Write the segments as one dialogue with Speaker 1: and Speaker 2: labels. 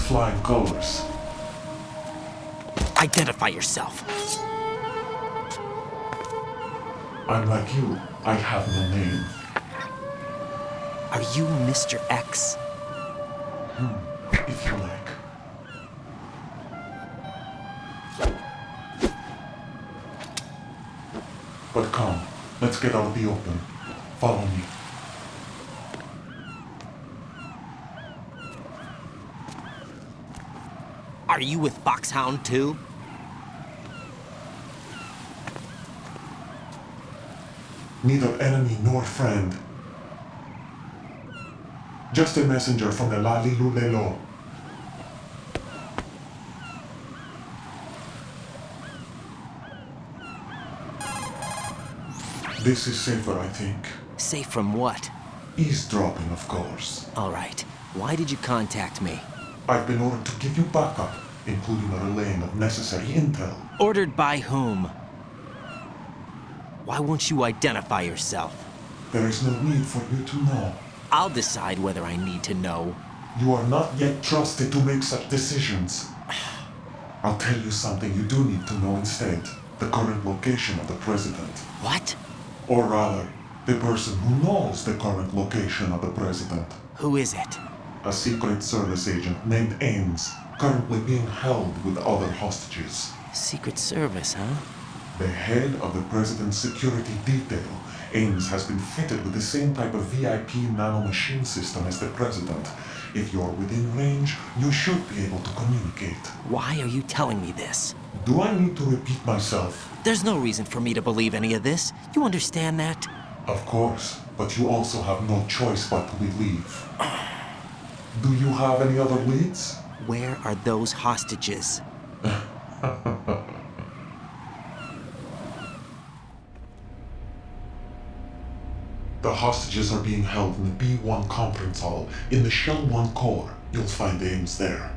Speaker 1: flying colors.
Speaker 2: Identify yourself.
Speaker 1: I'm like you. I have no name.
Speaker 2: Are you Mr. X?
Speaker 1: If you like. But come, let's get out of the open. Follow me.
Speaker 2: Are you with Foxhound too?
Speaker 1: Neither enemy nor friend. Just a messenger from the Lalilulelo. This is safer, I think.
Speaker 2: Safe from what?
Speaker 1: Eavesdropping, of course.
Speaker 2: All right. Why did you contact me?
Speaker 1: I've been ordered to give you backup, including a relaying of necessary intel.
Speaker 2: Ordered by whom? Why won't you identify yourself?
Speaker 1: There is no need for you to know.
Speaker 2: I'll decide whether I need to know.
Speaker 1: You are not yet trusted to make such decisions. I'll tell you something you do need to know instead. The current location of the president.
Speaker 2: What?
Speaker 1: Or rather, the person who knows the current location of the president.
Speaker 2: Who is it?
Speaker 1: A Secret Service agent named Ames, currently being held with other hostages.
Speaker 2: Secret Service, huh?
Speaker 1: The head of the president's security detail, Ames has been fitted with the same type of VIP nanomachine system as the president. If you're within range, you should be able to communicate.
Speaker 2: Why are you telling me this?
Speaker 1: Do I need to repeat myself?
Speaker 2: There's no reason for me to believe any of this. You understand that?
Speaker 1: Of course, but you also have no choice but to believe. Do you have any other leads?
Speaker 2: Where are those hostages?
Speaker 1: The hostages are being held in the B1 conference hall in the Shell 1 core. You'll find Ames there.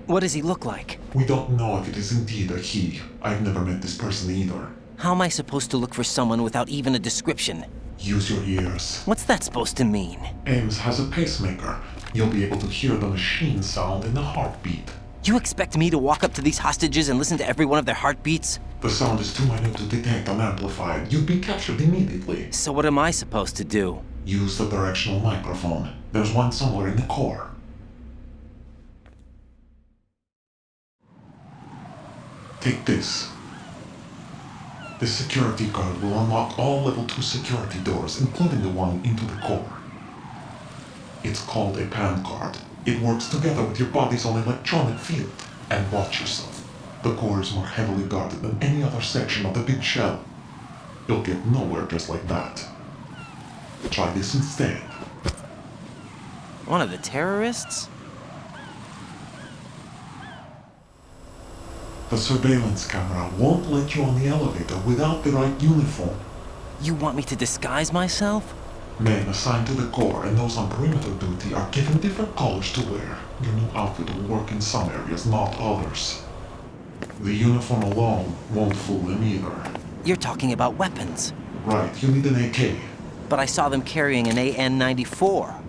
Speaker 2: What does he look like?
Speaker 1: We don't know if it is indeed a he. I've never met this person either.
Speaker 2: How am I supposed to look for someone without even a description?
Speaker 1: Use your ears.
Speaker 2: What's that supposed to mean?
Speaker 1: Ames has a pacemaker. You'll be able to hear the machine sound in the heartbeat.
Speaker 2: You expect me to walk up to these hostages and listen to every one of their heartbeats?
Speaker 1: The sound is too minute to detect unamplified. You'd be captured immediately.
Speaker 2: So what am I supposed to do?
Speaker 1: Use the directional microphone. There's one somewhere in the core. Take this. This security card will unlock all level 2 security doors, including the one into the core. It's called a PAN card. It works together with your body's own electronic field. And watch yourself. The core is more heavily guarded than any other section of the big shell. You'll get nowhere just like that. Try this instead.
Speaker 2: One of the terrorists?
Speaker 1: The surveillance camera won't let you on the elevator without the right uniform.
Speaker 2: You want me to disguise myself?
Speaker 1: Men assigned to the core and those on perimeter duty are given different colors to wear. Your new outfit will work in some areas, not others. The uniform alone won't fool them either.
Speaker 2: You're talking about weapons.
Speaker 1: Right, you need an AK.
Speaker 2: But I saw them carrying an AN-94.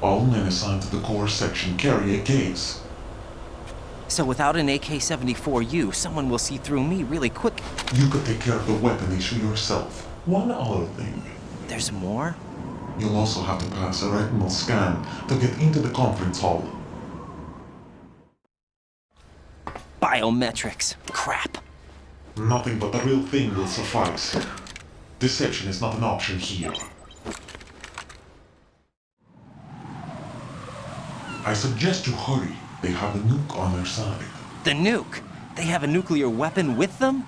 Speaker 1: All men assigned to the core section carry AKs.
Speaker 2: So without an AK-74U, someone will see through me really quick.
Speaker 1: You could take care of the weapon issue yourself. One other thing.
Speaker 2: There's more?
Speaker 1: You'll also have to pass a retinal scan to get into the conference hall.
Speaker 2: Biometrics. Crap.
Speaker 1: Nothing but the real thing will suffice. Deception is not an option here. I suggest you hurry. They have a nuke on their side.
Speaker 2: The nuke? They have a nuclear weapon with them?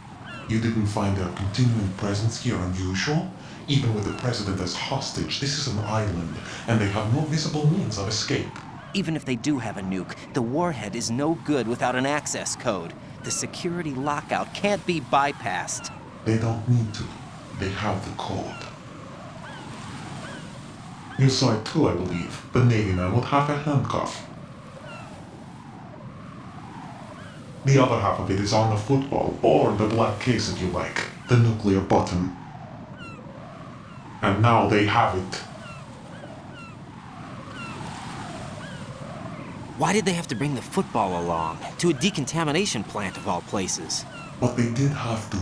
Speaker 1: You didn't find their continuing presence here unusual? Even with the president as hostage, this is an island, and they have no visible means of escape.
Speaker 2: Even if they do have a nuke, the warhead is no good without an access code. The security lockout can't be bypassed.
Speaker 1: They don't need to. They have the code. You saw it too, I believe. The Navy man with half a handcuff. The other half of it is on the football, or the black case if you like. The nuclear button. And now they have it.
Speaker 2: Why did they have to bring the football along? To a decontamination plant of all places.
Speaker 1: But they did have to,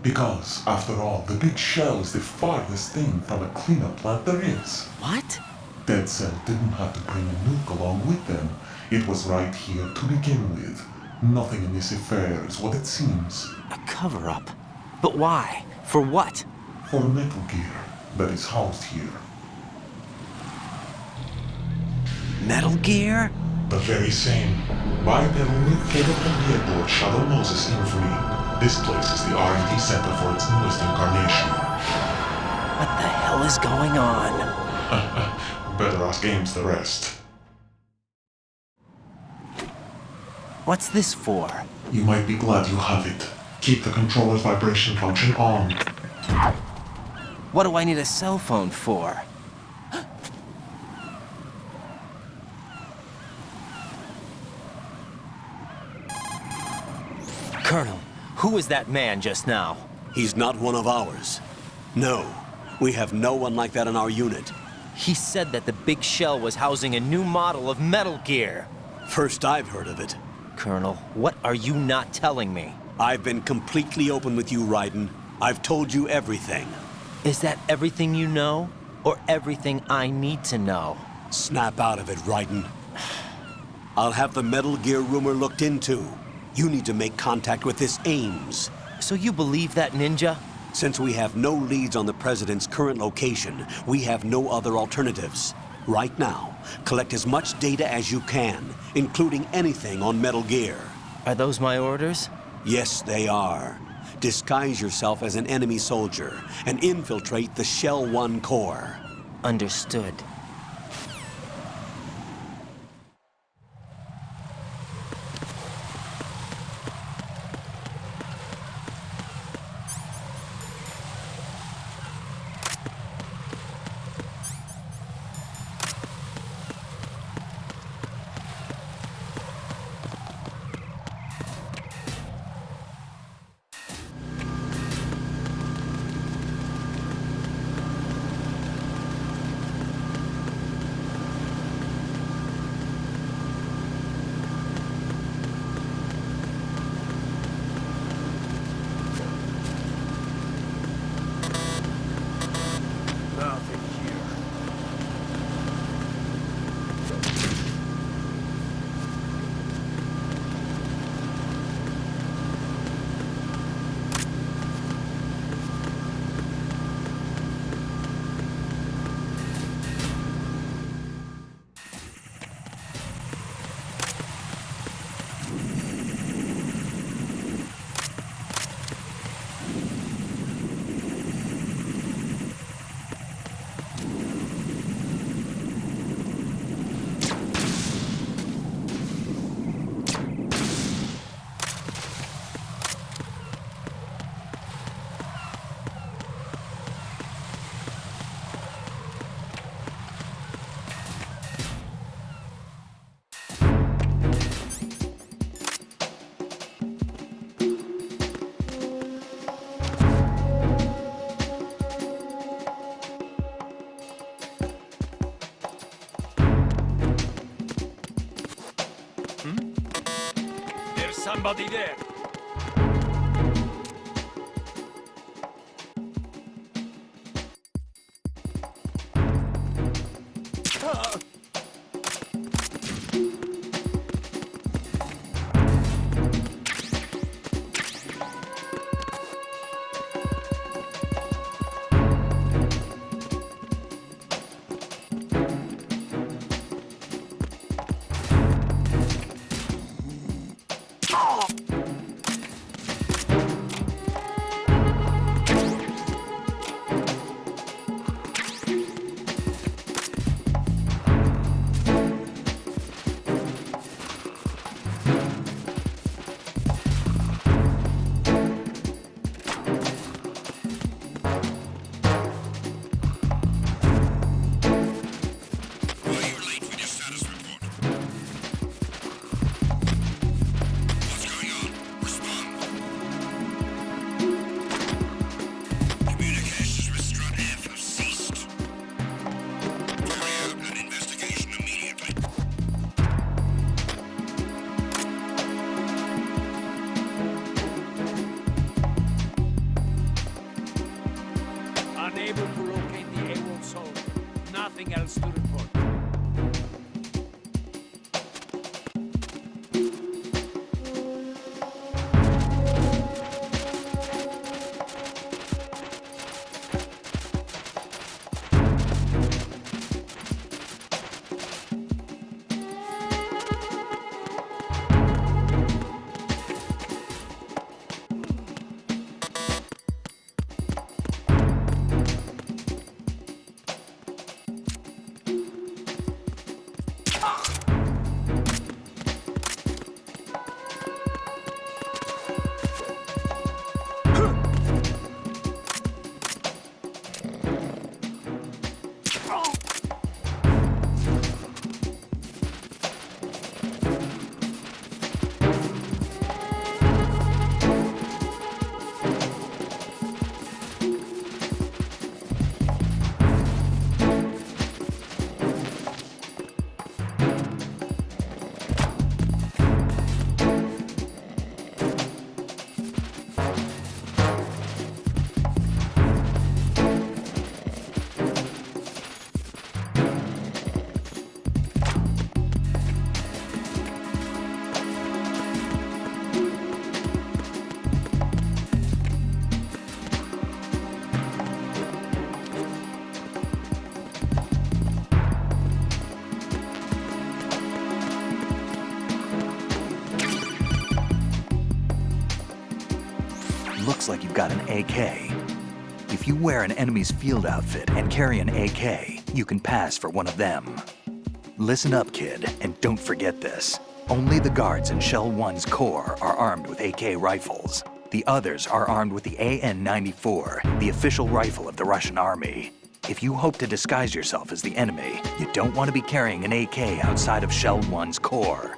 Speaker 1: because, after all, the big shell is the farthest thing from a cleanup plant there is.
Speaker 2: What?
Speaker 1: Dead Cell didn't have to bring a nuke along with them. It was right here to begin with. Nothing in this affair is what it seems.
Speaker 2: A cover-up? But why? For what?
Speaker 1: For Metal Gear that is housed here.
Speaker 2: Metal Gear?
Speaker 1: The very same. Bipedal nuke-capable vehicle of Shadow Moses Infamy. This place is the R&D center for its newest incarnation.
Speaker 2: What the hell is going on?
Speaker 1: Better ask Ames the rest.
Speaker 2: What's this for?
Speaker 1: You might be glad you have it. Keep the controller's vibration function on.
Speaker 2: What do I need a cell phone for? Colonel, who was that man just now?
Speaker 3: He's not one of ours. No, we have no one like that in our unit.
Speaker 2: He said that the big shell was housing a new model of Metal Gear.
Speaker 3: First I've heard of it.
Speaker 2: Colonel, what are you not telling me?
Speaker 3: I've been completely open with you, Raiden. I've told you everything.
Speaker 2: Is that everything you know? Or everything I need to know?
Speaker 3: Snap out of it, Raiden. I'll have the Metal Gear rumor looked into. You need to make contact with this Ames.
Speaker 2: So you believe that ninja?
Speaker 3: Since we have no leads on the President's current location, we have no other alternatives. Right now, collect as much data as you can, including anything on Metal Gear.
Speaker 2: Are those my orders?
Speaker 3: Yes, they are. Disguise yourself as an enemy soldier and infiltrate the Shell 1 core.
Speaker 2: Understood.
Speaker 4: There's somebody there.
Speaker 5: looks like you've got an AK. If you wear an enemy's field outfit and carry an AK, you can pass for one of them. Listen up, kid, and don't forget this. Only the guards in Shell 1's core are armed with AK rifles. The others are armed with the AN-94, the official rifle of the Russian army. If you hope to disguise yourself as the enemy, you don't want to be carrying an AK outside of Shell 1's core.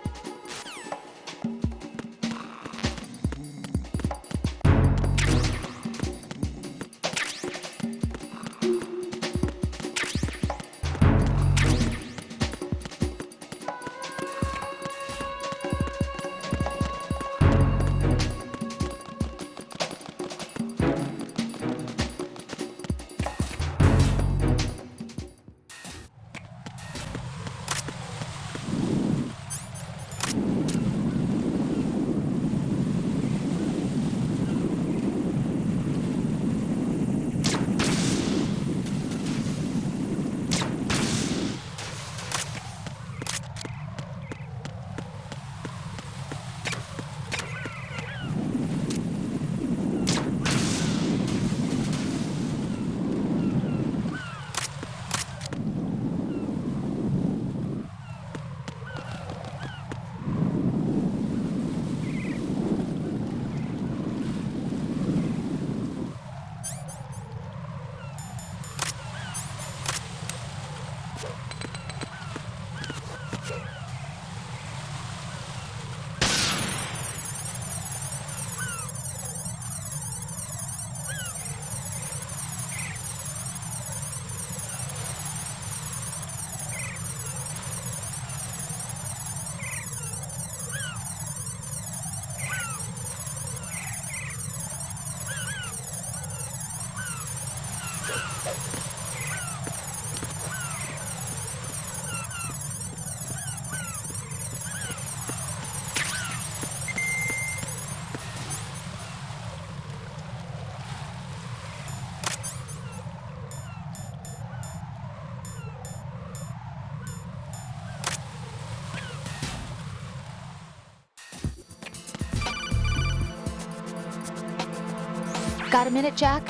Speaker 6: Got a minute, Jack?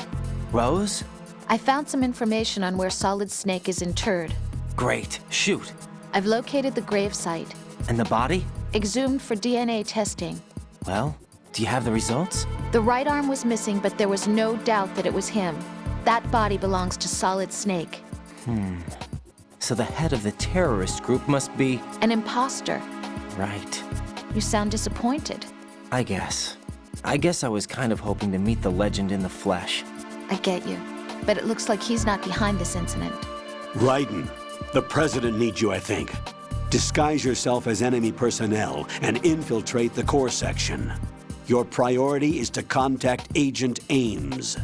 Speaker 2: Rose?
Speaker 6: I found some information on where Solid Snake is interred.
Speaker 2: Great. Shoot.
Speaker 6: I've located the grave site,
Speaker 2: And the body?
Speaker 6: exhumed for DNA testing.
Speaker 2: Well, do you have the results?
Speaker 6: The right arm was missing, but there was no doubt that it was him. That body belongs to Solid Snake.
Speaker 2: So the head of the terrorist group must be...
Speaker 6: An imposter.
Speaker 2: Right.
Speaker 6: You sound disappointed.
Speaker 2: I guess I was kind of hoping to meet the legend in the flesh.
Speaker 6: I get you. But it looks like he's not behind this incident.
Speaker 3: Raiden, the president needs you, I think. Disguise yourself as enemy personnel and infiltrate the core section. Your priority is to contact Agent Ames.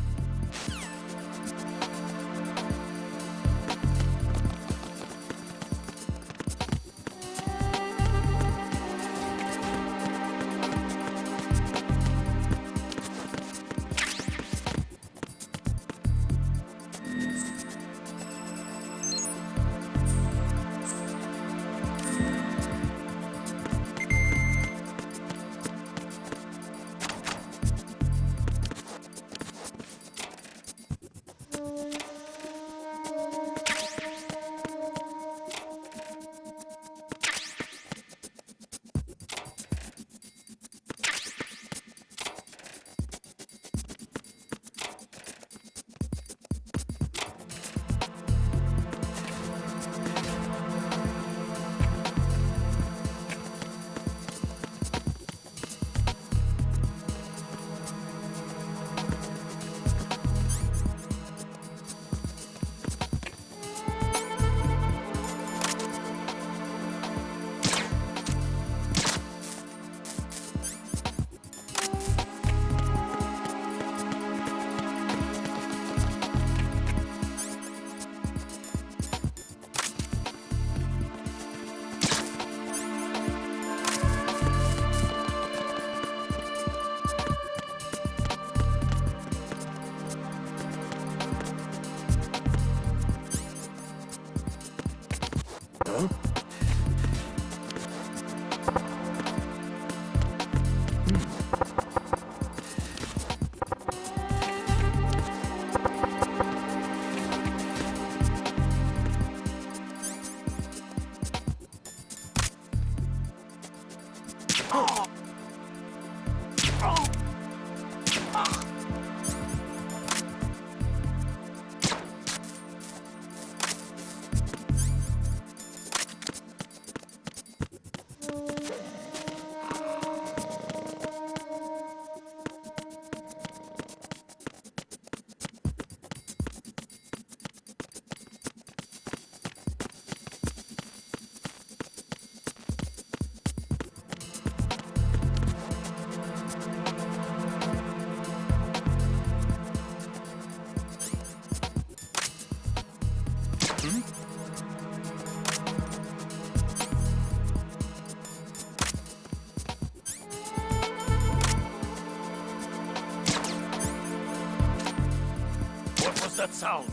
Speaker 4: that sound?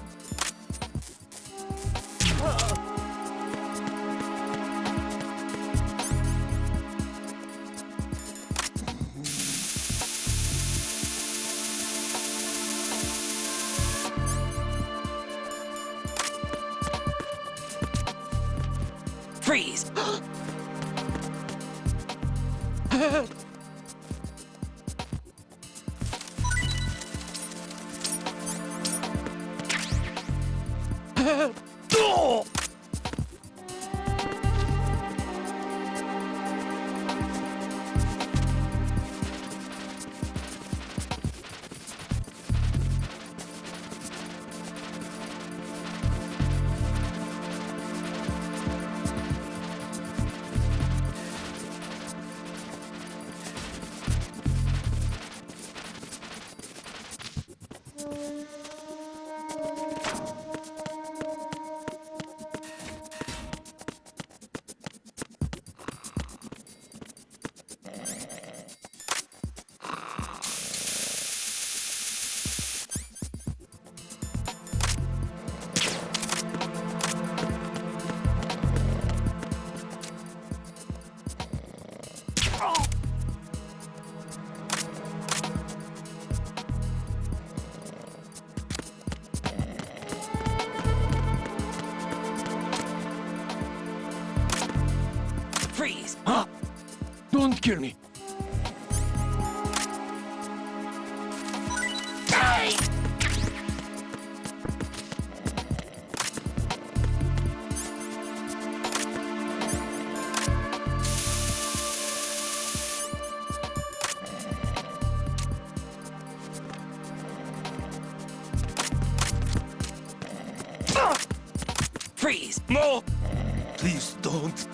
Speaker 2: Freeze! Freeze!
Speaker 4: Don't kill me.
Speaker 2: Freeze!
Speaker 4: No! Please don't.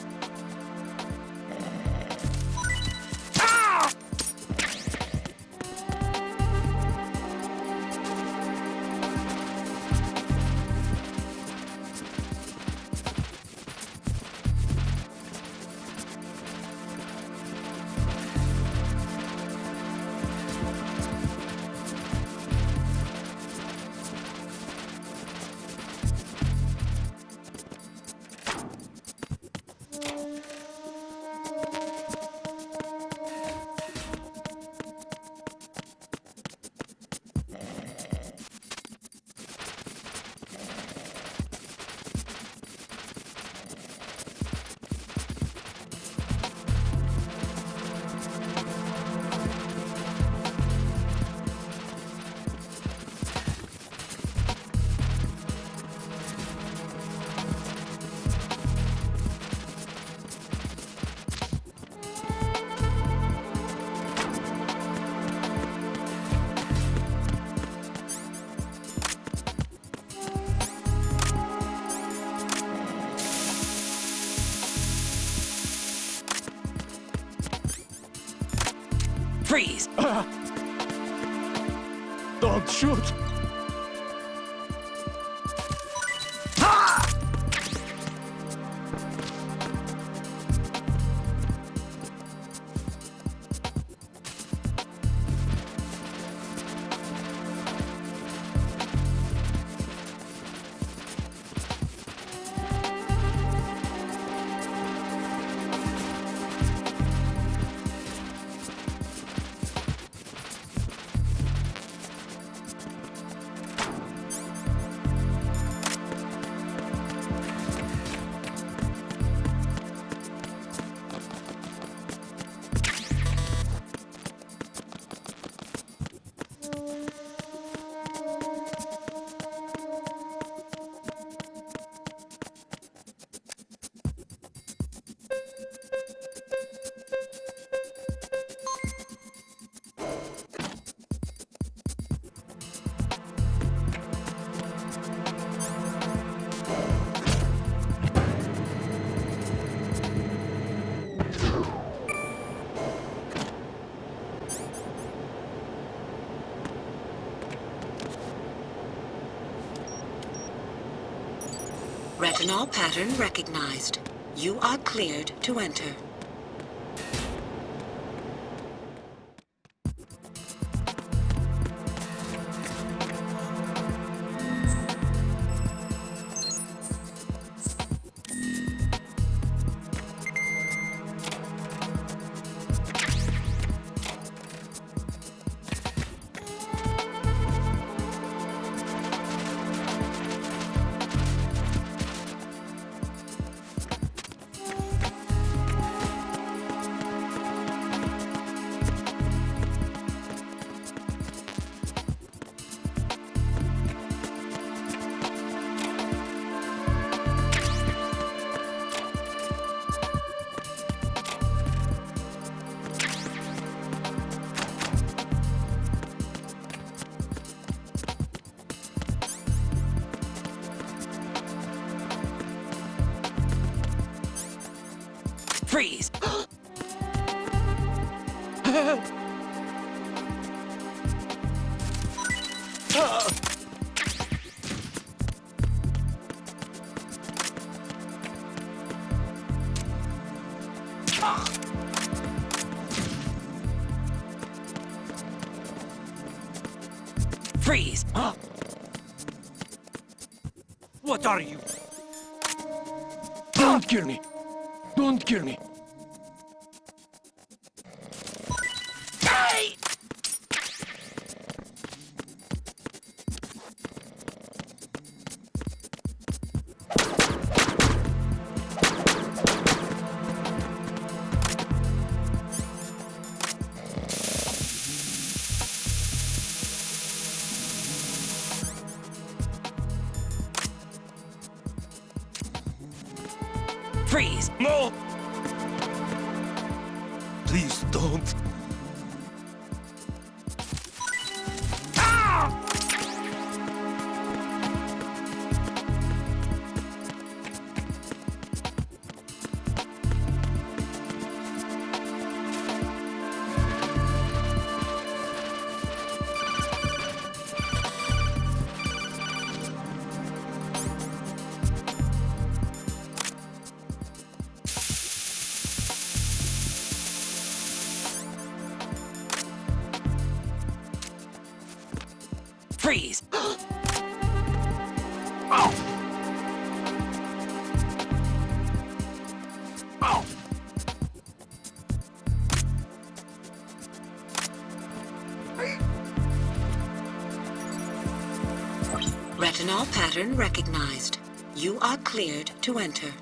Speaker 2: Freeze!
Speaker 4: Don't shoot.
Speaker 7: Retinol pattern recognized. You are cleared to enter.
Speaker 2: Freeze! Freeze!
Speaker 4: What are you? Don't kill me! Don't kill me!
Speaker 2: Freeze!
Speaker 4: No! Please don't.
Speaker 2: Freeze!
Speaker 7: Retinol pattern recognized. You are cleared to enter.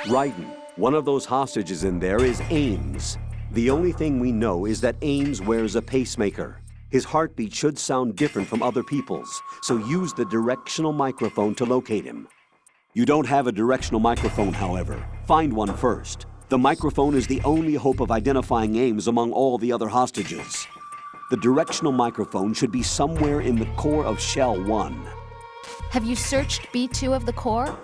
Speaker 3: Raiden, one of those hostages in there is Ames. The only thing we know is that Ames wears a pacemaker. His heartbeat should sound different from other people's, so use the directional microphone to locate him. You don't have a directional microphone, however. Find one first. The microphone is the only hope of identifying Ames among all the other hostages. The directional microphone should be somewhere in the core of Shell 1.
Speaker 6: Have you searched B2 of the core?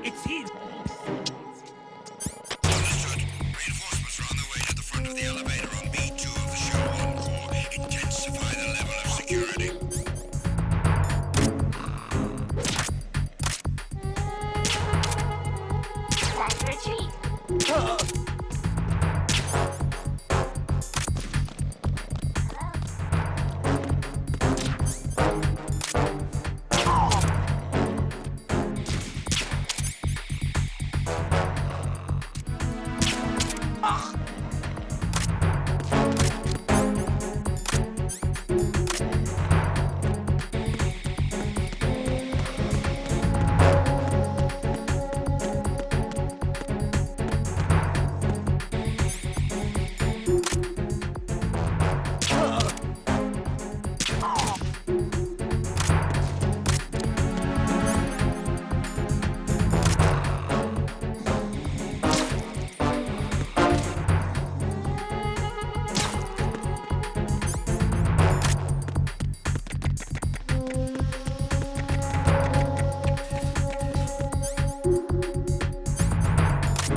Speaker 4: It's him!
Speaker 8: Reinforcements are on their way to the front of the elevator on B2 of the Show 1 core. Intensify the level of security.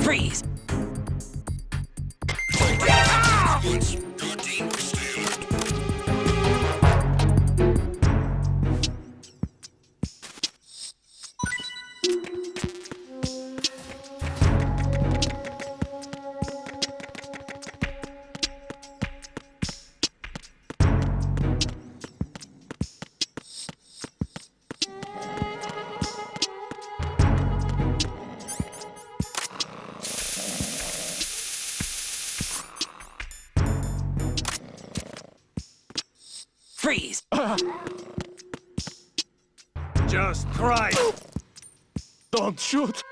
Speaker 2: Freeze!
Speaker 8: Once, your team will stay alert.
Speaker 2: Freeze!
Speaker 4: Just try! Don't shoot!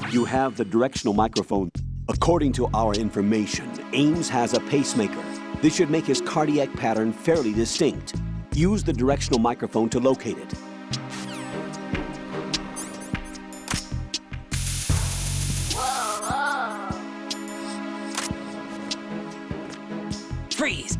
Speaker 3: You have the directional microphone. According to our information, Ames has a pacemaker. This should make his cardiac pattern fairly distinct. Use the directional microphone to locate it.
Speaker 2: Freeze!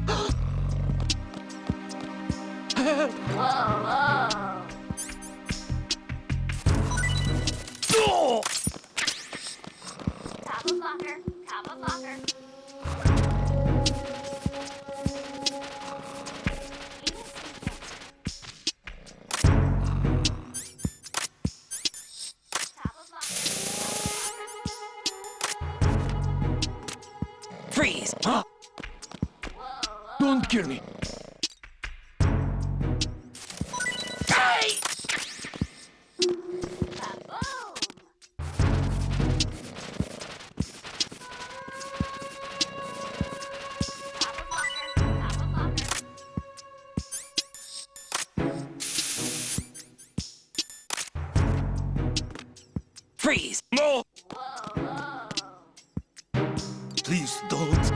Speaker 2: Freeze!
Speaker 4: Don't kill me!
Speaker 2: Freeze!
Speaker 4: No! Please don't!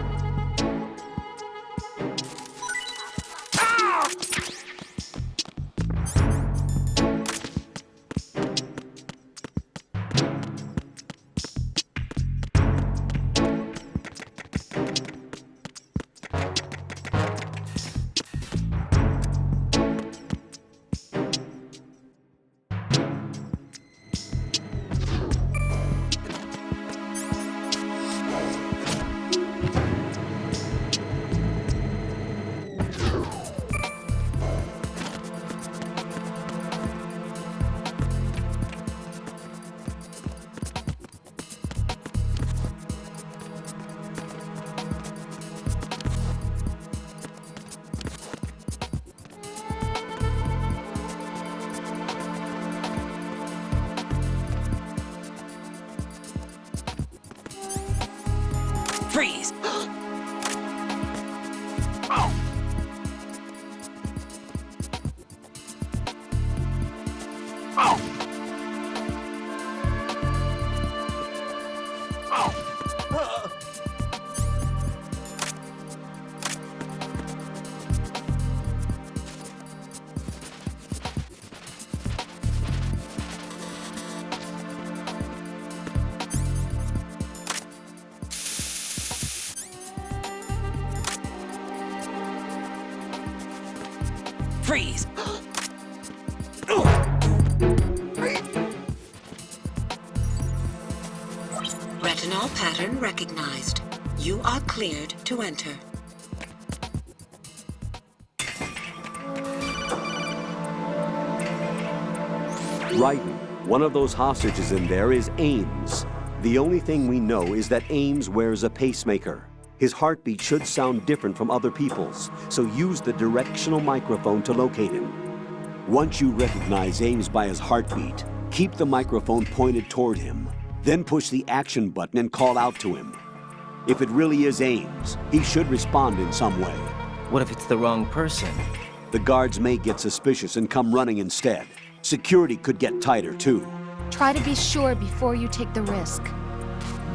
Speaker 2: Freeze! Freeze!
Speaker 7: Retinol pattern recognized. You are cleared to enter.
Speaker 3: Raiden, one of those hostages in there is Ames. The only thing we know is that Ames wears a pacemaker. His heartbeat should sound different from other people's, so use the directional microphone to locate him. Once you recognize Ames by his heartbeat, keep the microphone pointed toward him. Then push the action button and call out to him. If it really is Ames, he should respond in some way.
Speaker 2: What if it's the wrong person?
Speaker 3: The guards may get suspicious and come running instead. Security could get tighter, too.
Speaker 6: Try to be sure before you take the risk.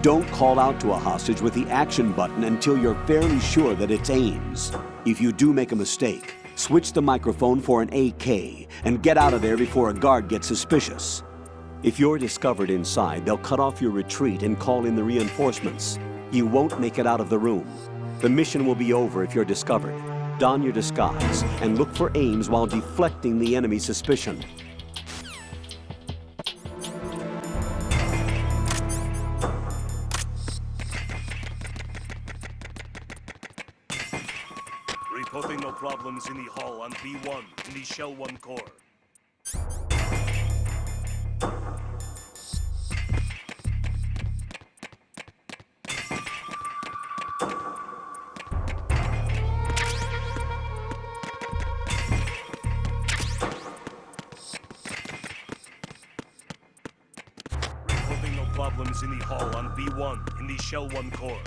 Speaker 3: Don't call out to a hostage with the action button until you're fairly sure that it's Ames. If you do make a mistake, switch the microphone for an AK and get out of there before a guard gets suspicious. If you're discovered inside, they'll cut off your retreat and call in the reinforcements. You won't make it out of the room. The mission will be over if you're discovered. Don your disguise and look for Ames while deflecting the enemy's suspicion.
Speaker 4: Reporting no problems in the hall on B1 in the Shell 1 core. Reporting no problems in the hall on B1 in the Shell 1 core.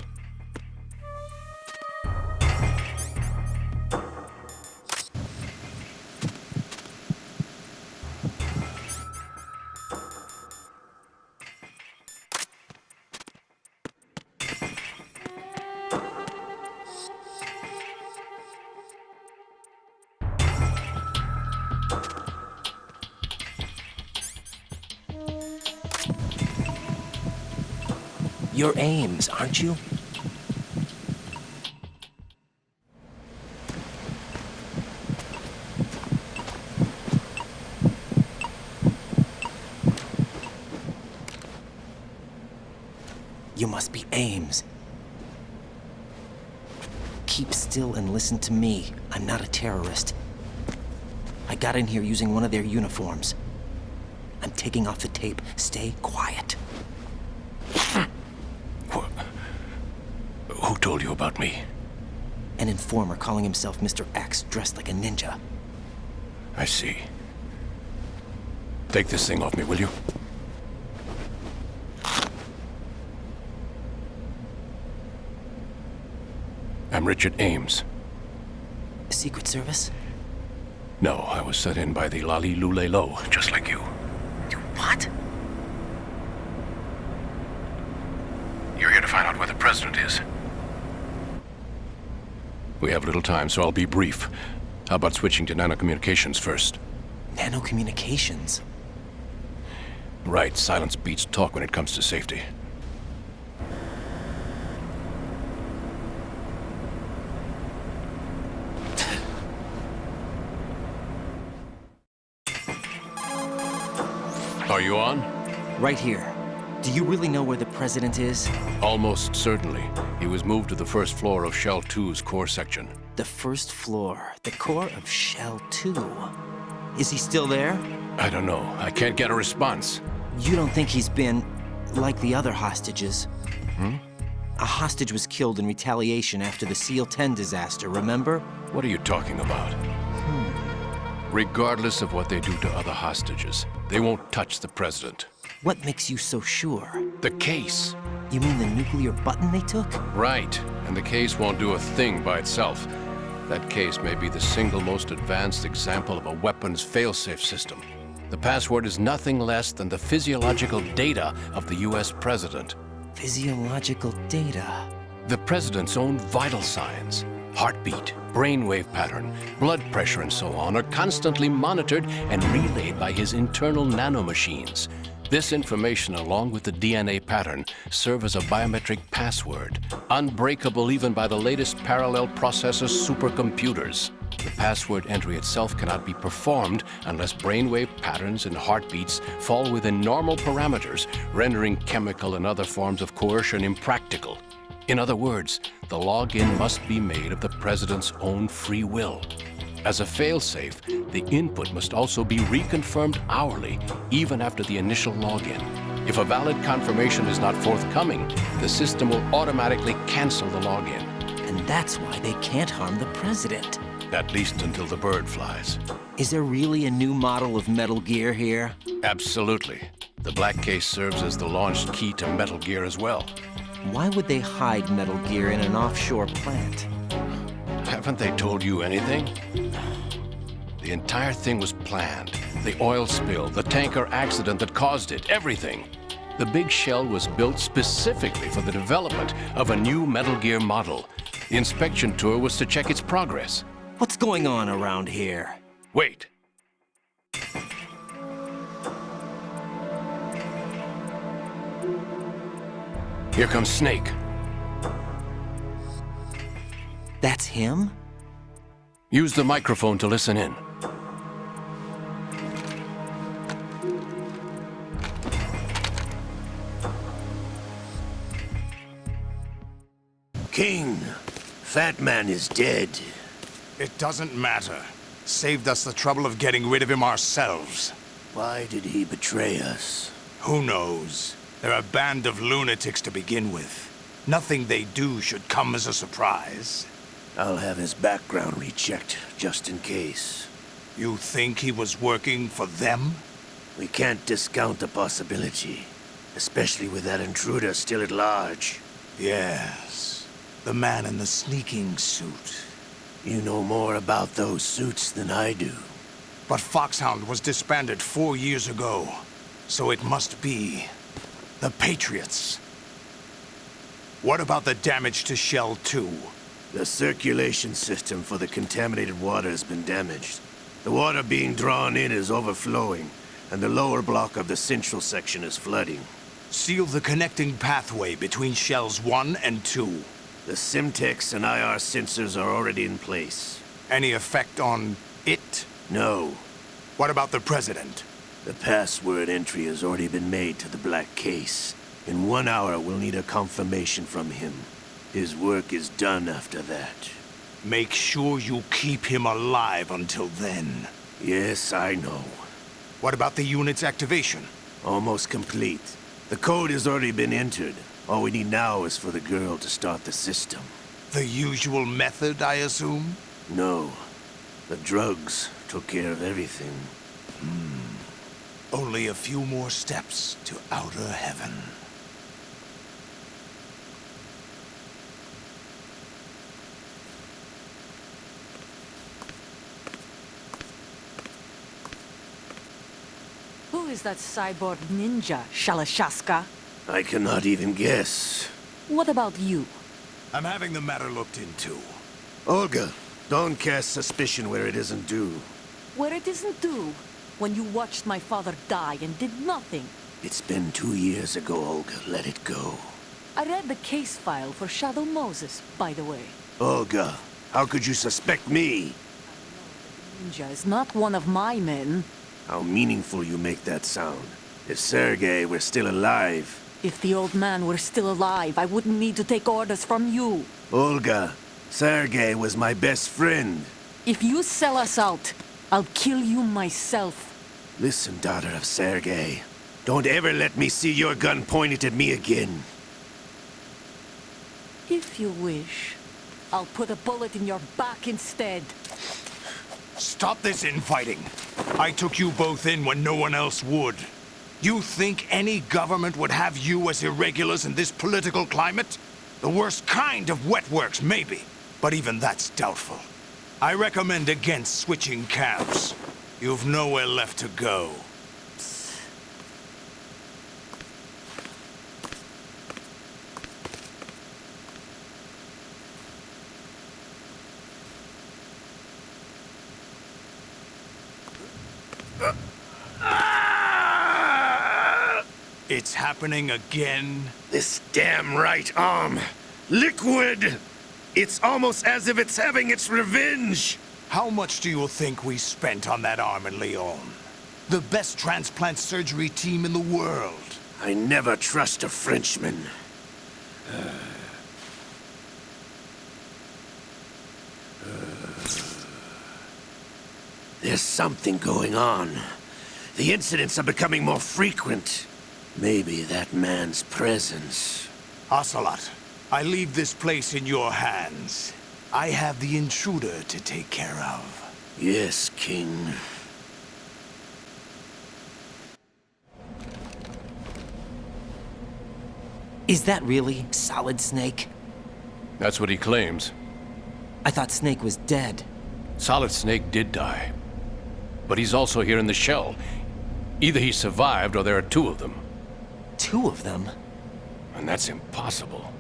Speaker 2: You're Ames, aren't you? You must be Ames. Keep still and listen to me. I'm not a terrorist. I got in here using one of their uniforms. I'm taking off the tape. Stay quiet.
Speaker 4: Who told you about me?
Speaker 2: An informer calling himself Mr. X, dressed like a ninja.
Speaker 4: I see. Take this thing off me, will you? I'm Richard Ames.
Speaker 2: Secret Service?
Speaker 4: No, I was set in by the Lali Lule Lo, just like you.
Speaker 2: You what?
Speaker 4: You're here to find out where the president is. We have little time, so I'll be brief. How about switching to nanocommunications first?
Speaker 2: Nanocommunications?
Speaker 4: Right, silence beats talk when it comes to safety. Are you on?
Speaker 2: Right here. Do you really know where the president is?
Speaker 4: Almost certainly. He was moved to the first floor of Shell 2's core section.
Speaker 2: The first floor. The core of Shell 2. Is he still there?
Speaker 4: I don't know. I can't get a response.
Speaker 2: You don't think he's been like the other hostages? A hostage was killed in retaliation after the SEAL 10 disaster, remember?
Speaker 4: What are you talking about? Regardless of what they do to other hostages, they won't touch the president.
Speaker 2: What makes you so sure?
Speaker 4: The case.
Speaker 2: You mean the nuclear button they took?
Speaker 9: Right, and the case won't do a thing by itself. That case may be the single most advanced example of a weapons failsafe system. The password is nothing less than the physiological data of the US president.
Speaker 2: Physiological data?
Speaker 9: The president's own vital signs, heartbeat, brainwave pattern, blood pressure, and so on, are constantly monitored and relayed by his internal nanomachines. This information, along with the DNA pattern, serve as a biometric password, unbreakable even by the latest parallel processor supercomputers. The password entry itself cannot be performed unless brainwave patterns and heartbeats fall within normal parameters, rendering chemical and other forms of coercion impractical. In other words, the login must be made of the president's own free will. As a failsafe, the input must also be reconfirmed hourly, even after the initial login. If a valid confirmation is not forthcoming, the system will automatically cancel the login.
Speaker 2: And that's why they can't harm the president.
Speaker 9: At least until the bird flies.
Speaker 2: Is there really a new model of Metal Gear here?
Speaker 9: Absolutely. The black case serves as the launch key to Metal Gear as well.
Speaker 2: Why would they hide Metal Gear in an offshore plant?
Speaker 9: Haven't they told you anything? The entire thing was planned. The oil spill, the tanker accident that caused it, everything. The big shell was built specifically for the development of a new Metal Gear model. The inspection tour was to check its progress.
Speaker 2: What's going on around here?
Speaker 9: Wait. Here comes Snake.
Speaker 2: That's him?
Speaker 9: Use the microphone to listen in.
Speaker 10: King, Fat Man is dead.
Speaker 11: It doesn't matter. Saved us the trouble of getting rid of him ourselves.
Speaker 10: Why did he betray us?
Speaker 11: Who knows? They're a band of lunatics to begin with. Nothing they do should come as a surprise.
Speaker 10: I'll have his background rechecked, just in case.
Speaker 11: You think he was working for them?
Speaker 10: We can't discount the possibility, especially with that intruder still at large.
Speaker 11: Yes, the man in the sneaking suit.
Speaker 10: You know more about those suits than I do.
Speaker 11: But Foxhound was disbanded 4 years ago, so it must be the Patriots. What about the damage to Shell 2?
Speaker 10: The circulation system for the contaminated water has been damaged. The water being drawn in is overflowing, and the lower block of the central section is flooding.
Speaker 11: Seal the connecting pathway between Shells 1 and 2.
Speaker 10: The Simtex and IR sensors are already in place.
Speaker 11: Any effect on it?
Speaker 10: No.
Speaker 11: What about the President?
Speaker 10: The password entry has already been made to the black case. In 1 hour, we'll need a confirmation from him. His work is done after that.
Speaker 11: Make sure you keep him alive until then.
Speaker 10: Yes, I know.
Speaker 11: What about the unit's activation?
Speaker 10: Almost complete. The code has already been entered. All we need now is for the girl to start the system.
Speaker 11: The usual method, I assume?
Speaker 10: No. The drugs took care of everything.
Speaker 11: Only a few more steps to outer heaven.
Speaker 12: Who is that cyborg ninja, Shalashaska?
Speaker 10: I cannot even guess.
Speaker 12: What about you?
Speaker 11: I'm having the matter looked into.
Speaker 10: Olga, don't cast suspicion where it isn't due.
Speaker 12: Where it isn't due? When you watched my father die and did nothing.
Speaker 10: It's been 2 years ago, Olga. Let it go.
Speaker 12: I read the case file for Shadow Moses, by the way.
Speaker 10: Olga, how could you suspect me?
Speaker 12: Ninja is not one of my men.
Speaker 10: How meaningful you make that sound. If Sergei were still alive...
Speaker 12: If the old man were still alive, I wouldn't need to take orders from you.
Speaker 10: Olga, Sergei was my best friend.
Speaker 12: If you sell us out, I'll kill you myself.
Speaker 10: Listen, daughter of Sergei. Don't ever let me see your gun pointed at me again.
Speaker 12: If you wish, I'll put a bullet in your back instead.
Speaker 11: Stop this infighting. I took you both in when no one else would. You think any government would have you as irregulars in this political climate? The worst kind of wet works, maybe. But even that's doubtful. I recommend against switching camps. You've nowhere left to go. It's happening again?
Speaker 10: This damn right arm. Liquid! It's almost as if it's having its revenge!
Speaker 11: How much do you think we spent on that arm in Lyon? The best transplant surgery team in the world.
Speaker 10: I never trust a Frenchman. There's something going on. The incidents are becoming more frequent. Maybe that man's presence.
Speaker 11: Ocelot, I leave this place in your hands. I have the intruder to take care of.
Speaker 10: Yes, King.
Speaker 2: Is that really Solid Snake?
Speaker 9: That's what he claims.
Speaker 2: I thought Snake was dead.
Speaker 9: Solid Snake did die. But he's also here in the shell. Either he survived or there are two of them.
Speaker 2: Two of them?
Speaker 9: And that's impossible.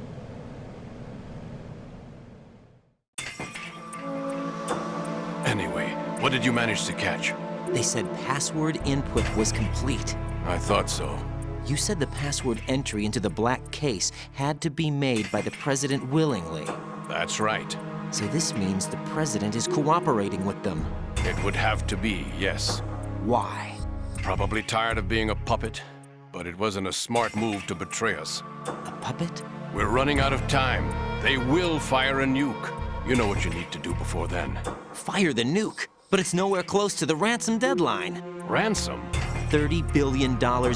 Speaker 9: Anyway, what did you manage to catch?
Speaker 2: They said password input was complete.
Speaker 9: I thought so.
Speaker 2: You said the password entry into the black case had to be made by the President willingly.
Speaker 9: That's right.
Speaker 2: So this means the President is cooperating with them.
Speaker 9: It would have to be, yes.
Speaker 2: Why?
Speaker 9: Probably tired of being a puppet, but it wasn't a smart move to betray us.
Speaker 2: A puppet?
Speaker 9: We're running out of time. They will fire a nuke. You know what you need to do before then.
Speaker 2: Fire the nuke? But it's nowhere close to the ransom deadline.
Speaker 9: Ransom?
Speaker 2: $30 billion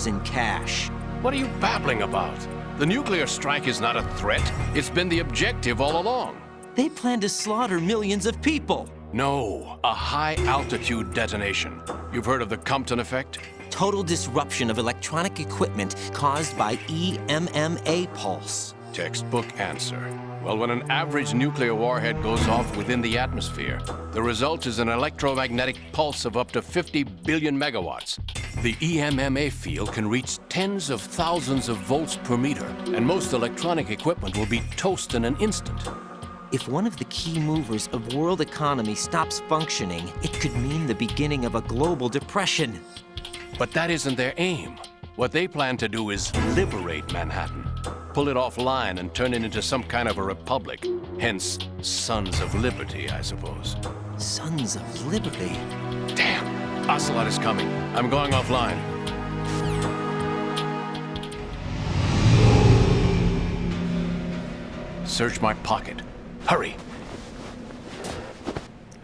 Speaker 2: in cash.
Speaker 9: What are you babbling about? The nuclear strike is not a threat. It's been the objective all along.
Speaker 2: They plan to slaughter millions of people.
Speaker 9: No, a high-altitude detonation. You've heard of the Compton effect?
Speaker 2: Total disruption of electronic equipment caused by EMMA pulse.
Speaker 9: Textbook answer. Well, when an average nuclear warhead goes off within the atmosphere, the result is an electromagnetic pulse of up to 50 billion megawatts. The EMMA field can reach tens of thousands of volts per meter, and most electronic equipment will be toast in an instant.
Speaker 2: If one of the key movers of world economy stops functioning, it could mean the beginning of a global depression.
Speaker 9: But that isn't their aim. What they plan to do is liberate Manhattan. Pull it offline and turn it into some kind of a republic. Hence, Sons of Liberty, I suppose.
Speaker 2: Sons of Liberty?
Speaker 9: Damn! Ocelot is coming. I'm going offline. Search my pocket. Hurry!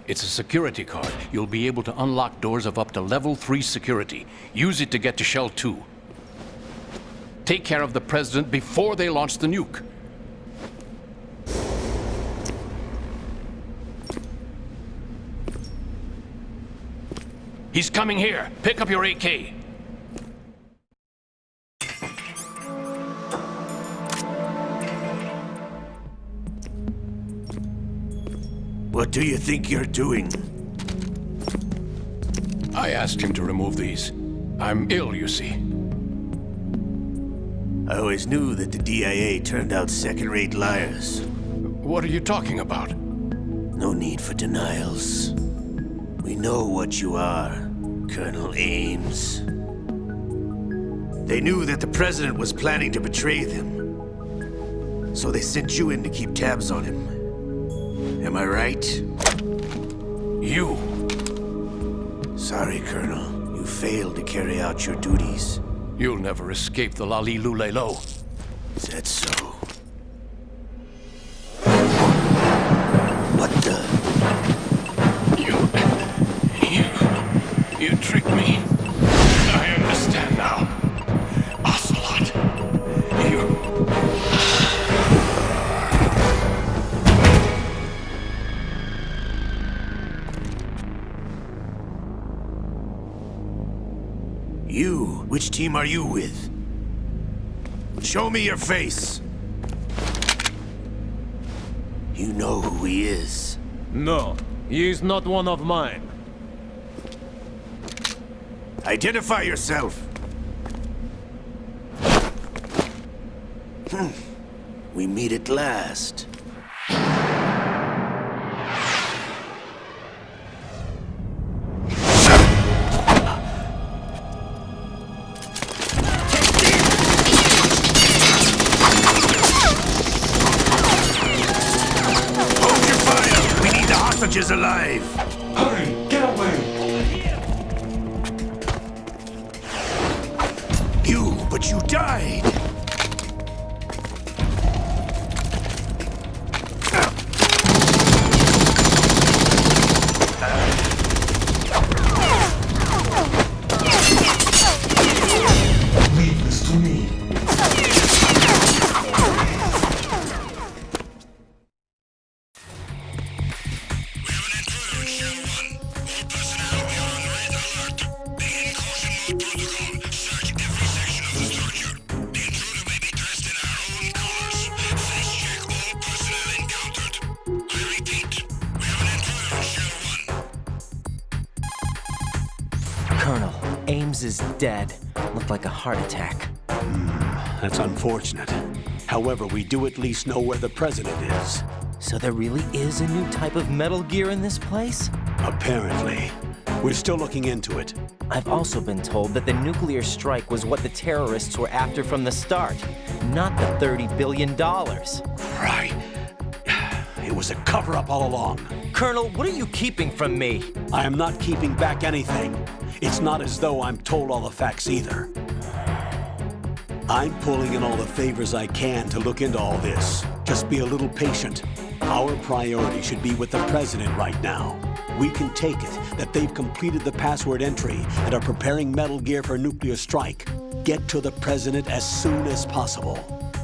Speaker 9: It's a security card. You'll be able to unlock doors of up to level 3 security. Use it to get to Shell 2. Take care of the President before they launch the nuke. He's coming here. Pick up your AK.
Speaker 10: What do you think you're doing?
Speaker 9: I asked him to remove these. I'm ill, you see.
Speaker 10: I always knew that the DIA turned out second-rate liars.
Speaker 9: What are you talking about?
Speaker 10: No need for denials. We know what you are, Colonel Ames. They knew that the President was planning to betray them. So they sent you in to keep tabs on him. Am I right?
Speaker 9: You.
Speaker 10: Sorry, Colonel. You failed to carry out your duties.
Speaker 9: You'll never escape the Lali-Lu-Le-Lo.
Speaker 10: Is that so? What the?
Speaker 9: You tricked me. I understand now. Ocelot.
Speaker 10: You you? Which team are you with? Show me your face. You know who he is.
Speaker 13: No, he is not one of mine.
Speaker 10: Identify yourself. We meet at last. Hold your fire! We need the hostages alive!
Speaker 1: Hurry! Get away!
Speaker 10: But you died!
Speaker 1: Leave this to me.
Speaker 2: Colonel, Ames is dead. Looked like a heart attack.
Speaker 3: That's unfortunate. However, we do at least know where the president is.
Speaker 2: So there really is a new type of Metal Gear in this place?
Speaker 3: Apparently. We're still looking into it.
Speaker 2: I've also been told that the nuclear strike was what the terrorists were after from the start, not the $30 billion.
Speaker 3: Right. It was a cover-up all along.
Speaker 2: Colonel, what are you keeping from me?
Speaker 3: I am not keeping back anything. It's not as though I'm told all the facts either. I'm pulling in all the favors I can to look into all this. Just be a little patient. Our priority should be with the president right now. We can take it that they've completed the password entry and are preparing Metal Gear for nuclear strike. Get to the president as soon as possible.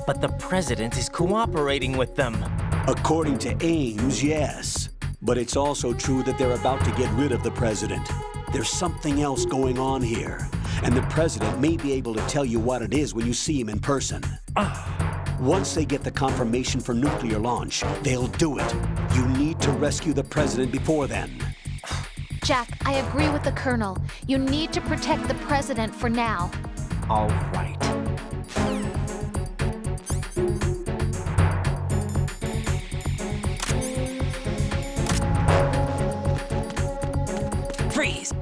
Speaker 2: But the president is cooperating with them.
Speaker 3: According to Ames, yes. But it's also true that they're about to get rid of the president. There's something else going on here, and the president may be able to tell you what it is when you see him in person. Once they get the confirmation for nuclear launch, they'll do it. You need to rescue the president before then.
Speaker 6: Jack, I agree with the Colonel. You need to protect the president for now.
Speaker 2: All right. Freeze!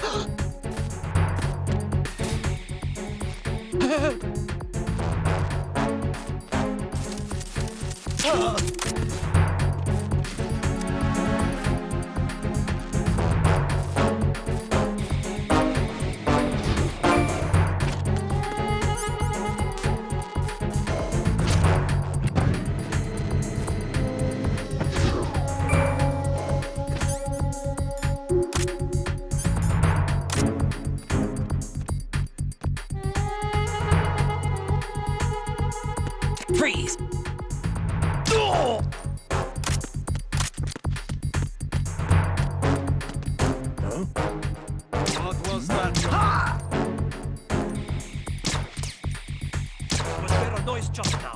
Speaker 2: Freeze!
Speaker 13: What was that? Was there a noise just now?